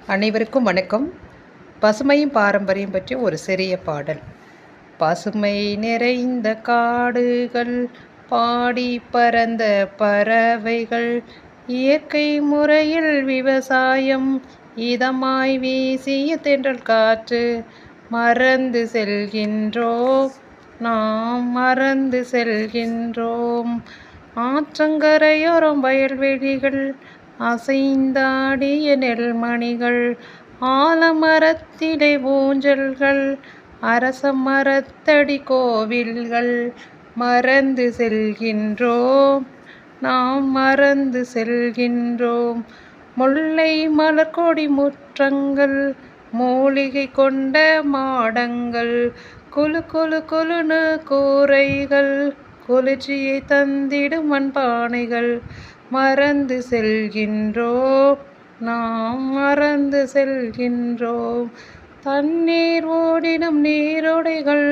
அனைவருக்கும் வணக்கம். பசுமையும் பாரம்பரியம் பற்றி ஒரு சிறிய பாடல். பசுமை நிறைந்த காடுகள், பாடி பறந்த பறவைகள், இயற்கை முறையில் விவசாயம், இதமாய் வீசிய தென்றல் காற்று, மறந்து செல்கின்றோம், நாம் மறந்து செல்கின்றோம். ஆற்றங்கரையோரம் வயல்வெளிகள், அசைந்தாடிய நெல்மணிகள், ஆலமரத்திலே ஊஞ்சல்கள், அரச மரத்தடி கோவில்கள், மறந்து செல்கின்றோம், நாம் மறந்து செல்கின்றோம். முல்லை மலர்கொடி முற்றங்கள், மூலிகை கொண்ட மாடங்கள், குளு குளு குளுனு கூரைகள், குளிர்ச்சியை தந்திடும் மண்பானைகள், மறந்து செல்கின்றோம், நாம் மறந்து செல்கின்றோம். தண்ணீர் ஓடிடும் நீரோடைகள்,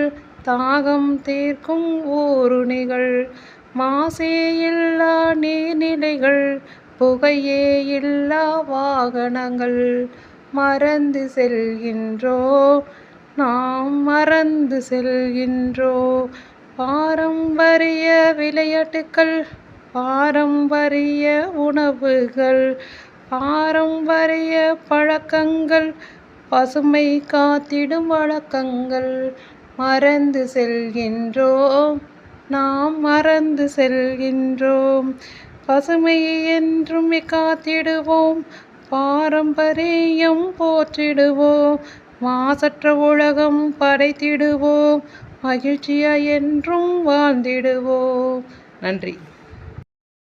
தாகம் தீர்க்கும் ஊருணிகள், மாசே இல்லா நீர்நிலைகள், புகையே இல்லா வாகனங்கள், மறந்து செல்கின்றோம், நாம் மறந்து செல்கின்றோம். பாரம்பரிய விளையாட்டுக்கள், பாரம்பரிய உணவுகள், பாரம்பரிய பழக்கங்கள், பசுமை காத்திடும் வழக்கங்கள், மறந்து செல்கின்றோம், நாம் மறந்து செல்கின்றோம். பசுமையை என்றுமே காத்திடுவோம், பாரம்பரியம் போற்றிடுவோம், மாசற்ற உலகம் படைத்திடுவோம், மகிழ்ச்சியாய் என்றும் வாழ்ந்திடுவோம். நன்றி.